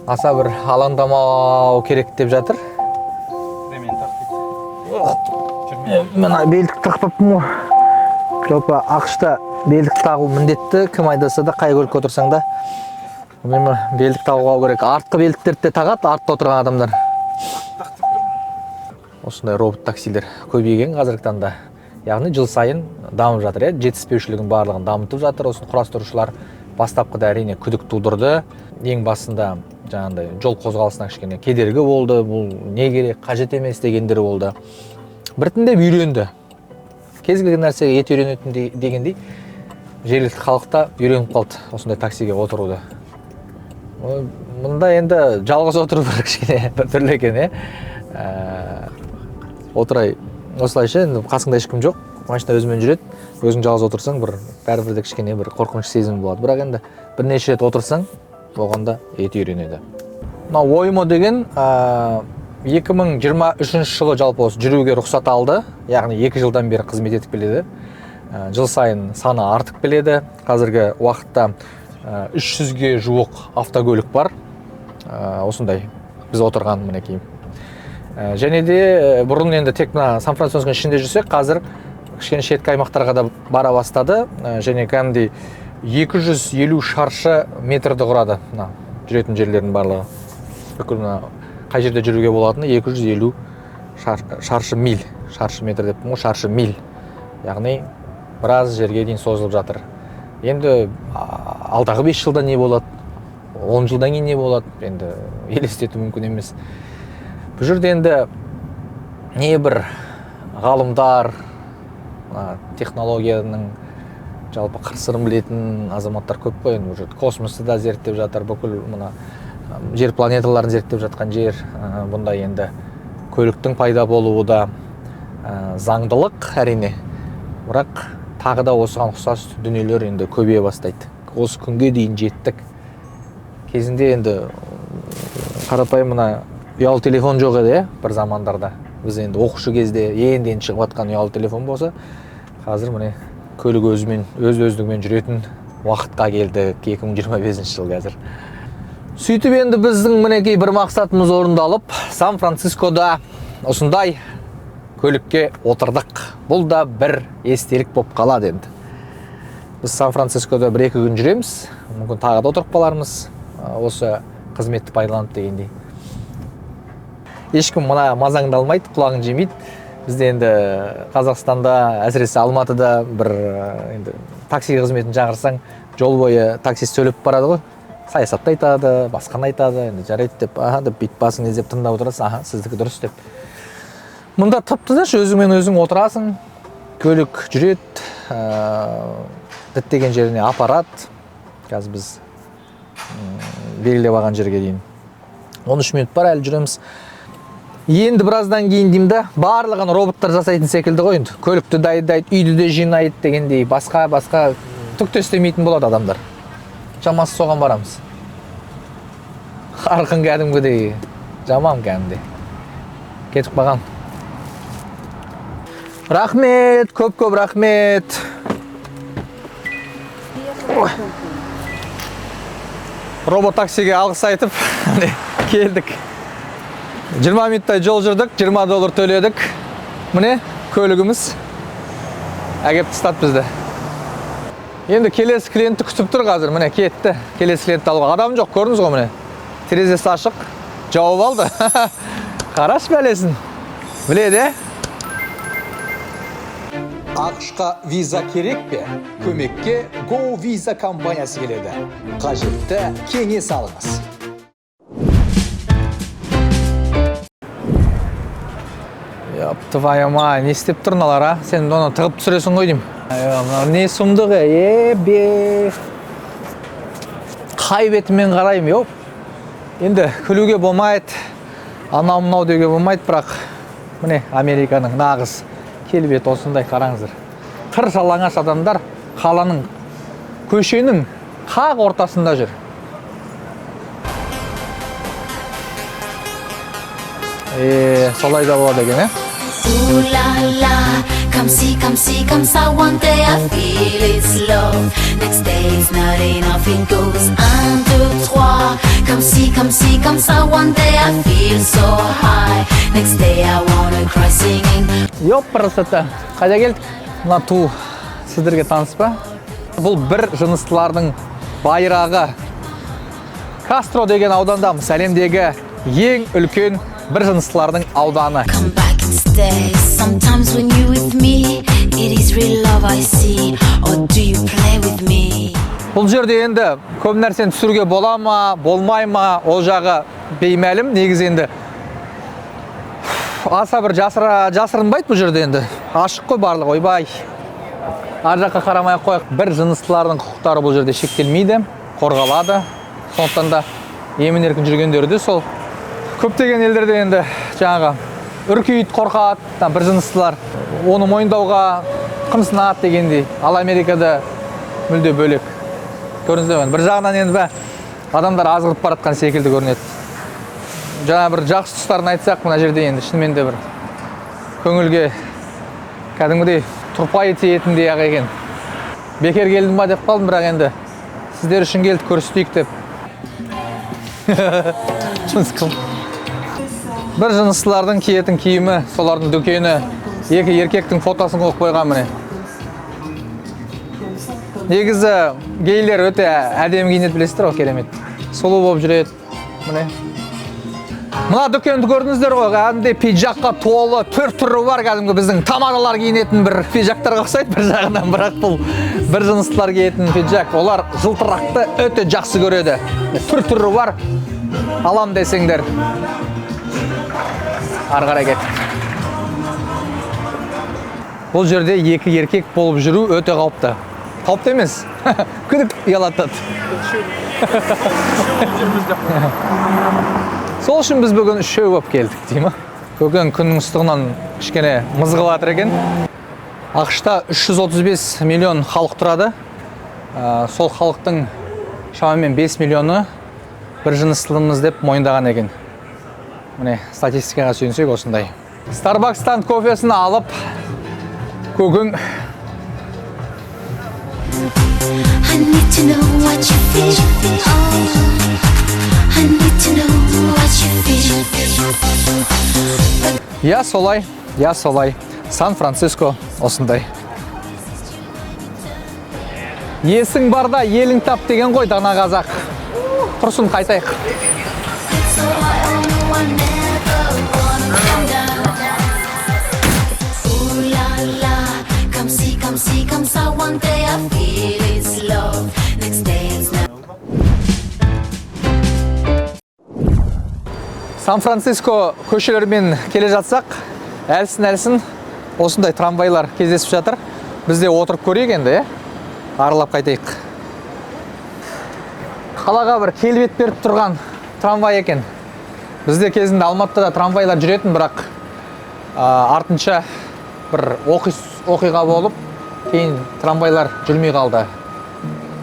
аса бір алаңдамау керек деп жатыр. Мына белдік тақпаппын ғой. Жалпы ақшта белдік тағу міндетті, кім айдаса да, қай көлікке отырсаң да. Белдік тағуға керек. Артқы белдіктерді де тағады, артта отырған адамдар. Осындай робот таксилер көбейген қазіргі таңда. Яғни жыл сайын дамып жатыр, жетіспеушілігін барлығын дамытып жатыр. Осыны құрастырушылар бастапқыда әрине күдік тудырды. Ең басында жаңағындай жол қозғалысына кішкене кедергі болды. Бұл не керек, қажет емес дегендері болды. Біртіндеп үйренді. Кез келген нәрсеге ет үйренетін дегендей, жергілікті халықта үйреніп қалды осындай таксиге отыруды. Мұнда енді жалғыз отыру бір кішкене бір түрлі екен, отырай. Осылайша қасыңда ешкім жоқ, машина өзімен жүреді. Өзің жалғыз отырсаң, бәрібір де кішкене бір қорқыныш сезім болады. Бірақ енді бірнеше рет отырсаң, оғанда еті үйренеді. Мына оймо деген 2023 жылы жалпы осы жүруге рұқсат алды, яғни 2 жылдан бері қызмет етіп келеді. Жыл сайын саны артып келеді. Қазіргі уақытта 300-ге жуық автокөлік бар. Осындай біз отырған мінекей. Және де бұрын енді тек мына Сан-Францисконың ішінде жүрсек, қазір кішкене шеткі аймақтарға да бара бастады. Және кәдімгідей 250 шаршы метрді құрады мына жүретін жерлердің барлығы. Бүкіл мына қай жерде жүруге болатыны 250 шаршы миль, шаршы метр деп тұрмын ғой, шаршы миль. Яғни біраз жерге дейін созылып жатыр. Енді алдағы 5 жылда не болады, 10 жылдан кейін не болады, енді елестету мүмкін емес. Бұл жерде енді не бір ғалымдар, технологияның жалпы қыр-сырын білетін азаматтар көп қой. Енді бұл жерде космосты да зерттеп жатыр, бүкіл мына жер планеталарын зерттеп жатқан жер. Бұнда енді көліктің пайда болуы да заңдылық әрине, бірақ тағы да осыған ұқсас дүниелер енді көбейе бастайды. Осы күнге дейін жеттік. Кезінде енді қарапайым мына ұялы телефон жоқ еді, бір замандарда. Біз енді оқушы кезде енді шығып жатқан ұялы телефон болса, қазір міне көлік өздігімен жүретін уақытқа келдік, 2025 жыл қазір. Сөйтіп енді біздің мінекей бір мақсатымыз орындалып, Сан-Францискода осындай көлікке отырдық. Бұл да бір естелік болып қалады енді. Біз Сан-Францискода 1-2 күн жүреміз, мүмкін тағы да отырып қалармыз, осы қызметті пайдаланып дегендей. Ешкім мына мазаңды алмайды, құлағын жемейді. Бізде енді Қазақстанда, әсіресе Алматыда бір енді такси қызметін шақырсаң, жол бойы таксист сөйлеп барады ғой. Саясатты айтады, басқаны айтады, енді жарайды деп, деп бит басын изеп тыңдап отырасың, сіздікі дұрыс деп. Мұнда тып-тыныш өзіңмен өзің отырасың, көлік жүреді, діттеген жеріне апарат. Қазір біз белгілеп алған жерге дейін 13 минут бар, әлі жүреміз. Енді біраздан кейін деймді, барлығын роботтар жасайтын секілді ғой енді. Көлікті дайындайды, үйді де жинайды дегендей, басқа түк те істемейтін болады адамдар. Шамасы соған барамыз. Қарқын кәдімгідей, жаман кәдімгідей. Кетіп қалған. Рахмет, көп рахмет. Робот таксиге алғыс айтып, келдік. 20 минуттай жол жүрдік, $20 төледік. Міне көлігіміз әкеп тастады бізді. Енді келесі клиентті күтіп тұр қазір, міне кетті. Келесі клиентті алуға адам жоқ, көрдіңіз ғой міне. Терезесі ашық, жауып алды. Қараш бәлесін. Біледі? ақш-қа виза керек пе? Көмекке Go Visa компаниясы келеді. Қажетті кеңес алыңыз. Твою мать, не істеп тұрын алар, сен оны тығып түсіресің ғой деймін. Не сұмдығы, бе. Қай бетімен қараймын, енді күлуге болмайды, анау-мынау деуге болмайды, бірақ міне Американың нағыз келбет осындай, қараңыздар. Қыр жалаңаш адамдар қаланың, көшенің қақ ортасында жүр. Солай да болады екен, Ooh la la, come see, come ça. One day I feel it's love, next day it's not enough, it goes 1, 2, 3. Come ça. One day I feel so high, next day I wanna cry singing. Ёпырсыты, қайда келдік? Мына ту сіздерге таныс па? Бұл бір жыныстылардың байрағы. Кастро деген аудандамыз, әлемдегі ең үлкен бір жыныстылардың ауданы. Come back and stay. Sometimes when you with me, it is real love I see. Or do you play with me? Бұл жерде енді көп нәрсені түсіруге бола ма, болмай ма, ол жағы беймәлім. Негізі енді аса бір жасырынбайды бұл жерде енді. Ашық қой барлығы, ойбай. Ар жаққа қарамай қойық. Бір жыныстылардың құқықтары бұл жерде шектелмейді, қорғалады. Сондықтан да емін-еркін жүргендері де сол. Көптеген елдерде енді жаңағы үркейді, қорқады, бір жыныстылар оны мойындауға қымсынады дегендей. Ал Америкада мүлде бөлек. Көрдіңіздер ме? Бір жағынан енді Адамдар азғырып баратқан секілді көрінеді. Жаңа бір жақсы тұстарын айтсақ, мына жерде енді шынымен де бір көңілге кәдімгідей тұрпайы тиетіндей ақ екен. Бекер келдім ба деп қалдым, бірақ енді сіздер үшін келді көрсетейік деп. Бір жыныстылардың киетін киімі, солардың дүкені, екі еркектің фотосын қойып қойған міне. Негізі гейлер өте әдемі киінеді, білесіздер ғой, керемет. Сұлу болып жүреді, міне. Мына дүкенді көрдіңіздер ғой, кәдімгідей пиджакқа толы, түр-түрі бар, кәдімгі біздің тамадалар киінетін бір пиджактарға ұқсайды бір жағынан, бірақ бұл бір жыныстылар киетін пиджак. Олар жылтырақты өте жақсы көреді. Түр-түрі бар, алам десеңдер. Ары қарай кеттік. Бұл жерде екі еркек болып жүру өте қауіпті. Қауіпті емес, күдік ұялатады. Сол үшін біз бүгін үшеу болып келдік, деймі? Көген күннің ыстығынан кішкене мызғып жатыр екен. ақш-та 335 миллион халық тұрады. Сол халықтың шамамен 5 миллионы бір жыныстылымыз деп мойындаған екен. Міне, статистикаға сүйенсек осындай. Starbucks'тан кофесін алып, көген I need to know what you feel. I need to know what you feel. Я солай. Сан-Франциско осындай. Есің барда елің тап деген ғой дана қазақ. Тұрсын қайтайық. So I know I never wanna come down. Ooh la la, come see, come saw. One day I feel it's love, next day it's not. Сан-Франциско көшелерімен келе жатсақ, әлсін осындай трамвайлар кездесіп жатыр. Біз де отырып көрейік енді, аралап қайтайық. Қалаға бір келбет беріп тұрған трамвай екен. Бізде кезінде Алматыда трамвайлар жүретін, бірақ артынша бір оқиға болып, кейін трамвайлар жүрмей қалды.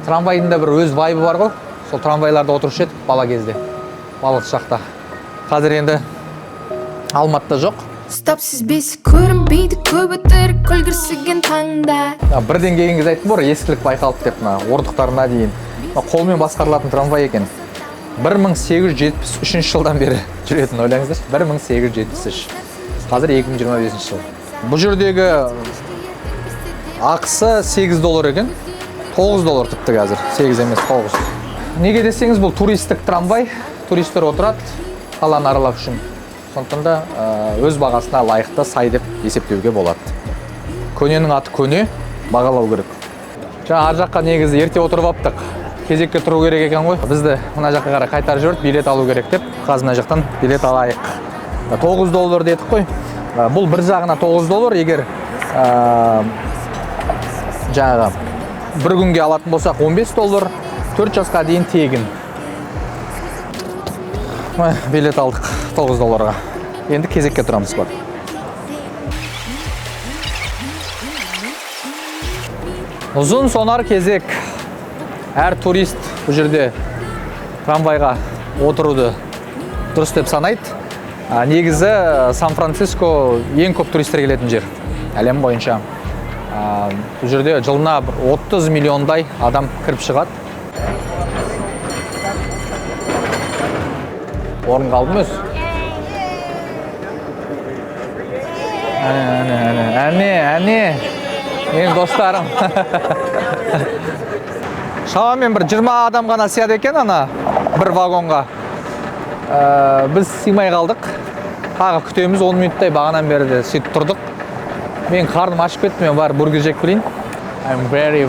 Трамвайында бір өз вайбы бар ғой, сол трамвайларда отырушы едік бала кезде, балалық шақта. Қазір енді Алматыда жоқ. Стоп сүзбесі көрінбейді, көп өтір күлгірсіген таңда. Бірден келген кезде айттым ғой, ескілік байқалды деп, орындықтарына дейін. Қолмен басқарылатын трамвай екен. 1873 жылдан бері жүретін, ойлаңыздар. 1873. Қазір 2025 жыл. Бұл жердегі ақысы $8 екен. $9 тіпті қазір. 8 емес, 9. Неге десеңіз, бұл туристік трамвай. Туристер отырады, қаланы аралап үшін. Сондықтан да өз бағасына лайықты сай деп есептеуге болады. Көненің аты көне, бағалау керек. Жаңа ар жаққа негізі ерте отырып аптық. Кезекке тұру керек екен ғой. Бізді мына жаққа қарай қайтарып жіберіп, билет алу керек деп, қазір мына жақтан билет алайық. $9 дедік қой. Бұл бір жағына $9, егер жаңағы бір күнге алатын болсақ $15, 4 жасқа дейін тегін. Билет алдық $9-ға. Енді кезекке тұрамыз бар. Ұзын сонар кезек. Әр турист бұл жерде трамвайға отыруды дұрыс деп санайды. Негізі Сан-Франциско ең көп туристер келетін жер. Әлем бойынша. Бұл жерде жылына 30 миллиондай адам кіріп шығады. Орын қалдым өз. Әне. Менің достарым. Шамамен бір 20 адам ғана сияды екен ана бір вагонға. Біз сыймай қалдық. Тағы күтеміз 10 минуттай бағанан бері де сөйтіп тұрдық. Мен қарным ашып кетті, мен бар бургер жеп келейін. I'm very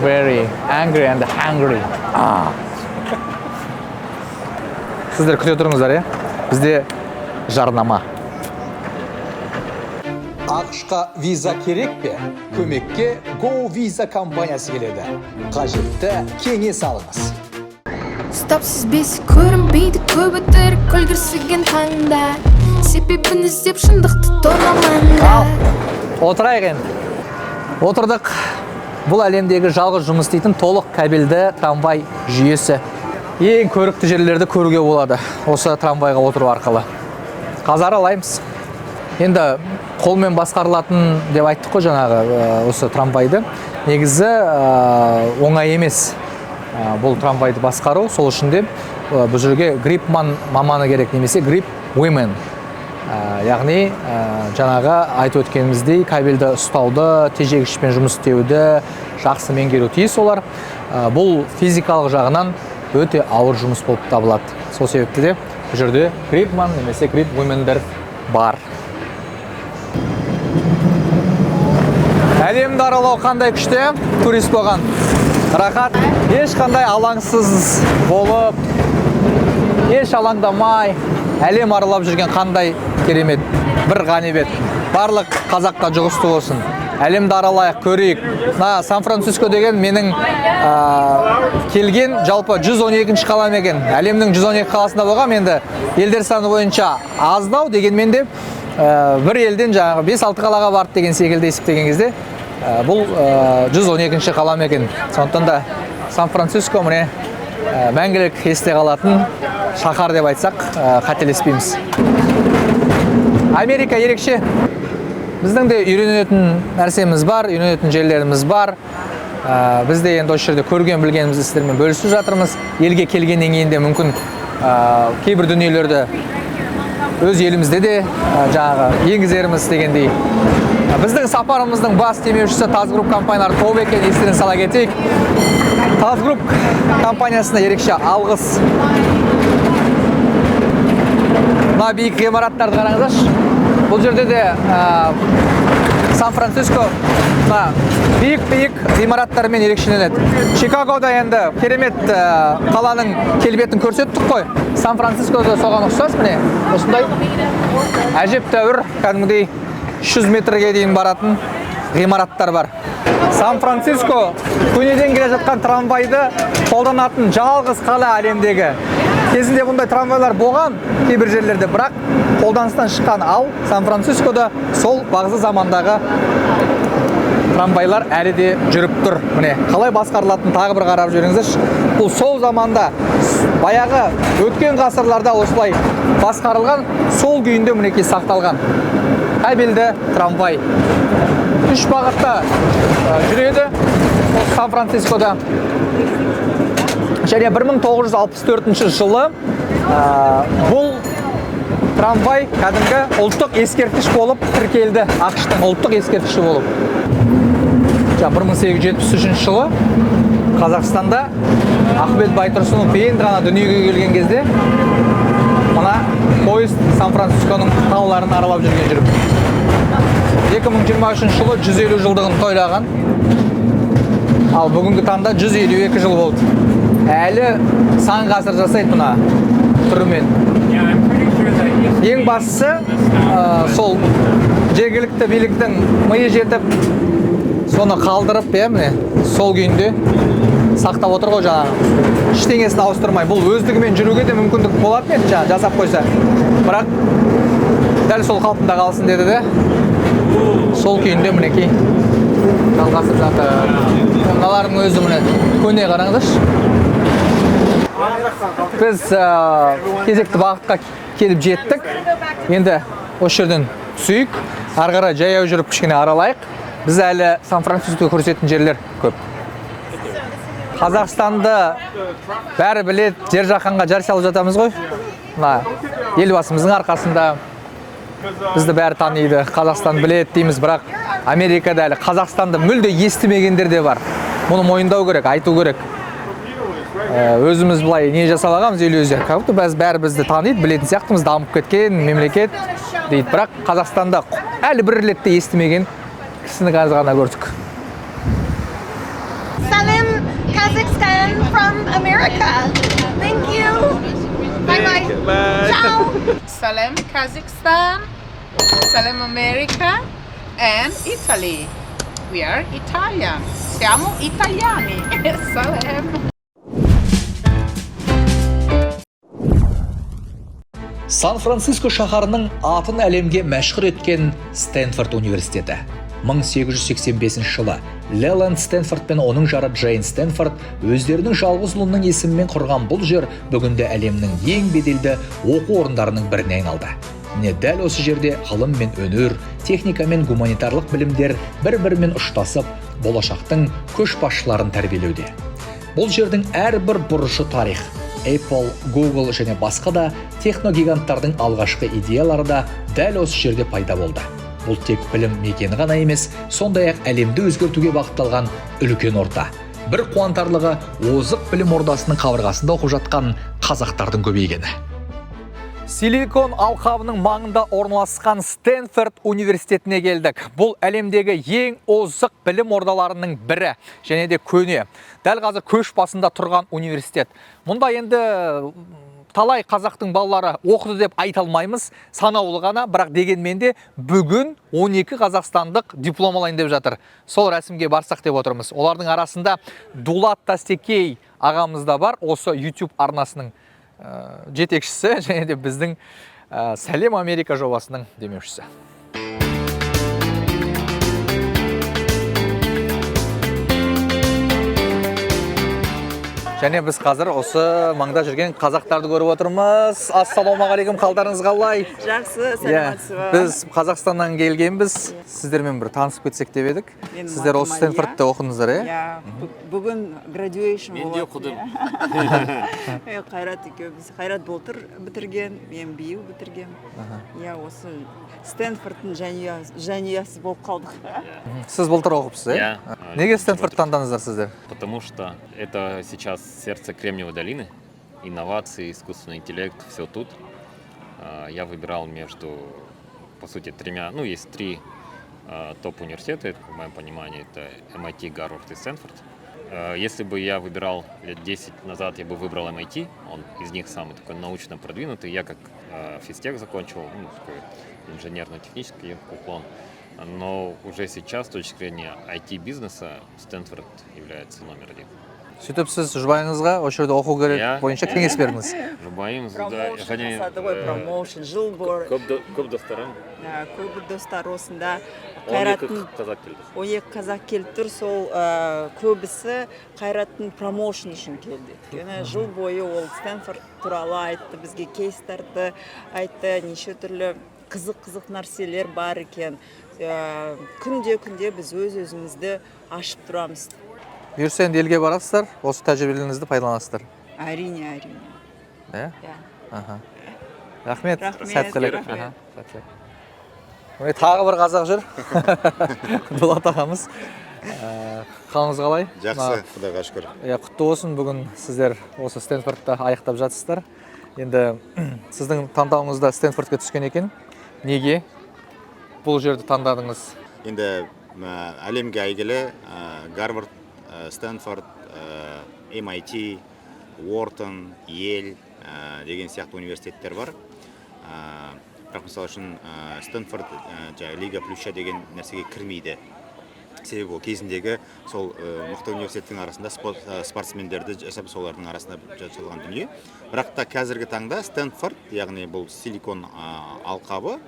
angry and hungry. Сіздер күте тұрыңыздар, бізде жарнама. ақш-қа виза керек пе? Көмекке Go Visa компаниясы келеді. Қажетті кеңес алыңыз. Стоп сүзбесі көрінбейді, көп өтір күлгірсіген таңда. Себебін іздеп шындықты торламанда. Отырайық енді. Отырдық. Бұл әлемдегі жалғыз жұмыс істейтін толық кабельді трамвай жүйесі. ең көрікті жерлерді көруге болады осы трамвайға отыру арқылы. Қазір алаймыз. Енді қолмен басқарылатын деп айттық қой жаңағы осы трамвайды. Негізі оңай емес бұл трамвайды басқару. Сол үшін де бұл жерге грипман маманы керек, немесе грип women. Яғни жаңағы айтып өткеніміздей кабельді ұстауды, тежегішпен жұмыс істеуді жақсы меңгеру тиіс олар. Бұл физикалық жағынан өте ауыр жұмыс болып табылады. Сол себепті де бұл жерде грипман немесе грип women'дер бар. Әлемді аралау қандай күшті, турист болған. Рахат, ешқандай алаңсыз болып, еш алаңдамай, әлем аралап жүрген қандай керемет, бір ғанибет. Барлық қазаққа жұғысты болсын. Әлемді аралайық, көрейік. Сан-Франциско деген менің келген жалпы 112-ші қалам екен. Әлемнің 112 қаласында болғам, енді елдер саны бойынша аздау дегенмен де бір елден жаңағы 5-6 қалаға барды деген секілді есептеген кезде бұл 112-ші қалам екен. Сондықтан да Сан-Франциско міне мәңгілік есте қалатын шаһар деп айтсақ қателеспейміз. Америка ерекше. Біздің де үйренетін нәрсеміз бар, үйренетін жерлеріміз бар. Біз де енді осы жерде көрген білгеніміз істермен бөлісіп жатырмыз. Елге келгеннен кейін де мүмкін кейбір дүниелерді өз елімізде де жаңағы енгізеріміз дегендей. Біздің сапарымыздың бас демеушісі Тазгрупп компаниялары тобы екен, естерін сала кетейік. Тазгрупп компаниясына ерекше алғыс. Мына биік ғимараттарды қараңыздаршы. Бұл жерде де Сан-Франциско биік ғимараттармен ерекшеленеді. Чикагода енді керемет қаланың келбетін көрсеттік қой. Сан-Францискода соған ұқсас міне осындай әжептәуір кәдімгідей 300 метрге дейін баратын ғимараттар бар. Сан-Франциско көнеден келе жатқан трамвайды қолданатын жалғыз қала әлемдегі. Кезінде бұндай трамвайлар болған кейбір жерлерде, бірақ қолданыстан шыққан, ал Сан-Францискода сол бағзы замандағы трамвайлар әлі де жүріп тұр. Міне, қалай басқарылатын тағы бір қарап жүріңіздерші. Бұл сол заманда, баяғы өткен ғасырларда осылай басқарылған, сол күйінде мінекей сақталған кабельді трамвай. 3 бағытта жүреді Сан-Францискода. Және 1964 жылы бұл трамвай кәдімгі ұлттық ескерткіш болып тіркелді. ақш-тың ұлттық ескерткіші болып. 1873 жылы Қазақстанда Ахмет Байтұрсынов енді ғана дүниеге келген кезде мына поезд Сан-Францисконың қалаларын аралап жүрген жүріп. 2023 жылы 150 жылдығын тойлаған. Ал бүгінгі таңда 152 жыл болды. Әлі сан ғасыр жасайды мына түрімен. Ең бастысы сол жергілікті биліктің миы жетіп, соны қалдырып, міне сол күйінде сақтап отыр ғой жаңағы. Ештеңесін ауыстырмай, бұл өздігімен жүруге де мүмкіндік болады еді жаңағы жасап қойса. Бірақ дәл сол қалпында қалсын деді де, сол күйінде мінекей жалғасып жатыр. Мыналардың өзі міне көне қараңыздаршы. Біз кезекті бағытқа келіп жеттік. Енді осы жерден түсейік, ары қарай жаяу жүріп кішкене аралайық. Біз әлі Сан-Францискода көрсететін жерлер көп. Қазақстанды бәрі білет, жер жақанға жар салып жатамыз ғой. Елбасымыздың арқасында бізді бәрі таниды, Қазақстан білет дейміз, бірақ Америкада әлі Қазақстанды мүлде естімегендер де бар. Мұны мойындау керек, айту керек. Өзіміз былай не жасап алғанбыз ел-өзі. Бәрі бізді таниды, білетін сияқтымыз, дамып кеткен мемлекет дейді. Бірақ Қазақстанда әлі бір рет естімеген кісіні қазір ғана көрдік. Salam, Kazakhstan from America. Thank you. Bye bye. Ciao. Salam, Kazakhstan. Salam, America. And Italy. We are Italian. Siamo italiani. Salam. Сан-Франциско шаһарының атын әлемге мәшһүр еткен Стэнфорд университеті. 1885 жылы Леланд Стэнфорд пен оның жары Джейн Стэнфорд өздерінің жалғыз ұлының есімімен құрған бұл жер бүгінде әлемнің ең беделді оқу орындарының біріне айналды. Міне дәл осы жерде ғылым мен өнер, техника мен гуманитарлық білімдер бір-бірімен ұштасып, болашақтың көшбасшыларын тәрбиелеуде. Бұл жердің әрбір бұрышы тарих. Apple, Google және басқа да техногиганттардың алғашқы идеялары да дәл осы жерде пайда болды. Бұл тек білім мекені ғана емес, сондай-ақ әлемді өзгертуге бағытталған үлкен орта. Бір қуантарлығы озық білім ордасының қабырғасында оқып жатқан қазақтардың көбейгені. Силикон алқабының маңында орналасқан Стэнфорд университетіне келдік. Бұл әлемдегі ең озық білім ордаларының бірі, және де көне. Дәл қазір көш басында тұрған университет. Мұнда енді талай қазақтың балалары оқыды деп айта алмаймыз, санаулы ғана, бірақ дегенмен де бүгін 12 қазақстандық диплом алайын деп жатыр. Сол рәсімге барсақ деп отырмыз. Олардың арасында Дулат Тастекей ағамыз да бар, осы YouTube арнасының жетекшісі, және де біздің Сәлем Америка жобасының демеушісі. Және біз қазір осы маңда жүрген қазақтарды көріп отырмыз. Ассалаумағалейкум, қалдарыңыз қалай? Жақсы, сәлеметсіз ба? Біз Қазақстаннан келгенбіз. Сіздермен бір танысып кетсек деп едік. Сіздер осы Стэнфордта оқыдыңыздар, Бүгін graduation Мен де оқыдым. Қайрат екеуміз. Қайрат былтыр бітірген, мен биыл бітіргем. Осы Стэнфордтың жанұясы болып қалдық. Сіз былтыр оқыпсыз, Неге Стэнфорд таңдадыңыздар сіздер? Потому что это сейчас сердце Кремниевой долины, инновации, искусственный интеллект, все тут. Я выбирал между, по сути, есть три топ-университета, в моем понимании, это MIT, Гарвард и Стэнфорд. Если бы я выбирал лет 10 назад, я бы выбрал MIT, он из них самый такой научно продвинутый. Я как физтех закончил, такой инженерно-технический уклон. Но уже сейчас, с точки зрения IT-бизнеса, Стэнфорд является номер один. Сөйтіп сіз жұбайыңызға осы жерде оқу керек бойынша кеңес бердіңіз. Жұбайымызға Промоушен, жыл бор. Көп достарым. Көп достар осында. 12 қазақ келіп тұр, сол көбісі Қайраттың промоушен үшін келді. Жыл бойы ол Стэнфорд туралы айтты, бізге кейстарды айтты, неше түрлі қызық нәрселер бар екен. Күнде біз өз-өзімізді ашып тұрамыз. Бұйырса енді елге барасыздар, осы тәжірибелеріңізді пайдаланасыздар. Әрине. Рахмет, сәттілік. Тағы бір қазақ жүр. Дулат ағамыз. Қалыңыз қалай? Жақсы, Құдайға шүкір. Құтты болсын, бүгін сіздер осы Стэнфордта аяқтап жатсыздар. Енді сіздің таңдауыңызда Стэнфордқа түскен екен. Неге бұл жерді таңдадыңыз? Енді әлемге әйгілі Гарвард, Стэнфорд, MIT, Уортон, Йель деген сияқты университеттер бар. Бірақ мысалы үшін Стэнфорд Лига Плюща деген нәрсеге кірмейді. Себебі ол кезіндегі сол мықты университеттің арасында спортсмендерді жасап, солардың арасында жасалған дүние. Бірақ та қазіргі таңда Стэнфорд, яғни бұл силикон алқабы,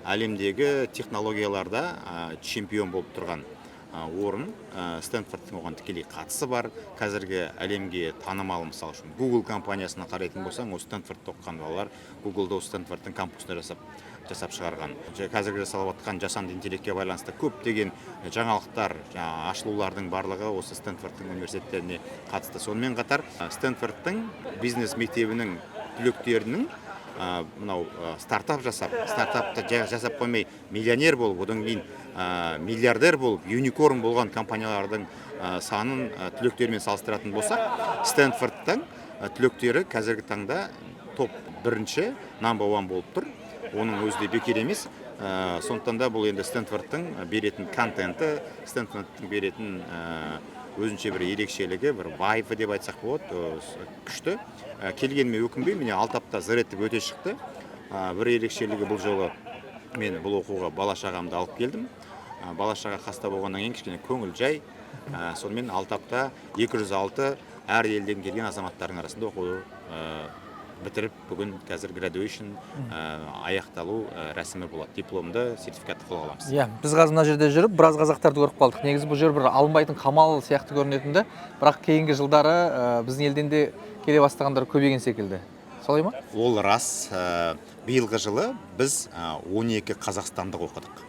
әлемдегі технологияларда чемпион болып тұрған орын. Стэнфордтың оған тікелей қатысы бар. Қазіргі әлемге танымал, мысалы үшін Google компаниясына қарайтын болсаң, осы Стэнфордта оқыған балалар Google-да осы Стэнфордтың кампусында жасап шығарған. Қазіргі жасалып жатқан жасанды интеллектке байланысты көптеген жаңалықтар, ашылулардың барлығы осы Стэнфордтың университеттеріне қатысты. Сонымен қатар Стэнфордтың бизнес мектебінің түлектерінің мынау стартап жасап қоймай миллионер болып, одан кейін миллиардер болып, юникорн болған компаниялардың санын түлектермен салыстыратын болсақ, Стэнфордтың түлектері қазіргі таңда топ бірінші, number one болып тұр. Оның өзі де бекер емес. Сондықтан да бұл енді Стэнфордтың беретін контенті, Стэнфордтың беретін өзінше бір ерекшелігі, бір вайбы деп айтсақ болады, күшті. Келгеніме өкінбеймін, міне 6 апта зыреттіп өте шықты. Бір ерекшелігі бұл жолы мен бұл оқуға бала-шағамды алып келдім. Бала-шаға хаста болғаннан кейін кішкене көңіл жай. Сонымен 6 апта 206 әр елден келген азаматтардың арасында оқуды бітіріп бүгін қазір graduation аяқталу рәсімі болады. Дипломды, сертификатты қолға аламыз. Иә, біз қазір мына жерде жүріп, біраз қазақтарды көріп қалдық. Негізі бұл жер бір алынбайтын қамал сияқты көрінетінді, бірақ кейінгі жылдары біздің елден де келе бастағандар көбейген секілді. Солай ма? Ол рас. Биылғы жылы біз 12 қазақстандық оқыдық.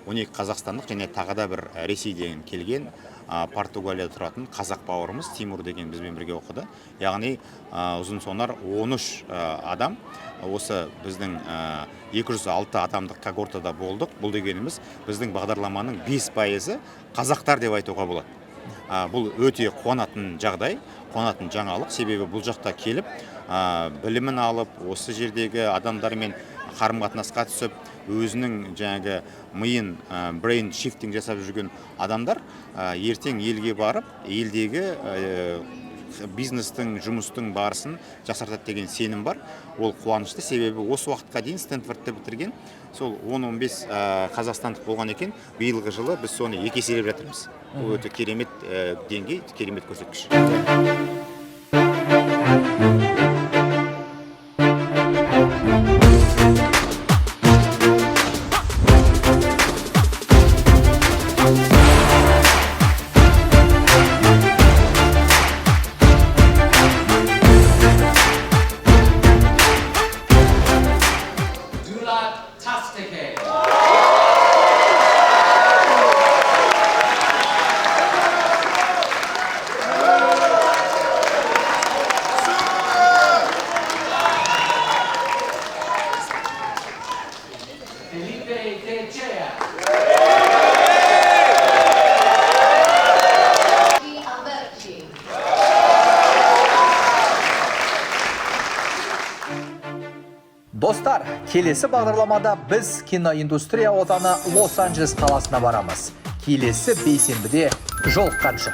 12 қазақстандық және тағы да бір Ресейден келген Португалияда тұратын қазақ бауырымыз Тимур деген бізбен бірге оқыды. Яғни ұзын сонар 13 адам осы біздің 206 адамдық когортада болдық. Бұл дегеніміз біздің бағдарламаның 5% қазақтар деп айтуға болады. Бұл өте қуанатын жағдай, қуанатын жаңалық. Себебі бұл жақта келіп, білімін алып, осы жердегі адамдармен қарым-қатынасқа түсіп, өзінің жаңағы миын brain shifting жасап жүрген адамдар ертең елге барып, елдегі бизнестің, жұмыстың барысын жақсартады деген сенім бар. Ол қуанышты, себебі осы уақытқа дейін Стэнфордты бітірген, сол 10-15 қазақстандық болған екен. Биылғы жылы біз соны 2 еселеп жатырмыз. Бұл өте керемет деңгей, керемет көрсеткіш. Достар, келесі бағдарламада біз киноиндустрия отаны Лос-Анджелес қаласына барамыз. Келесі бейсенбіде жолыққанша.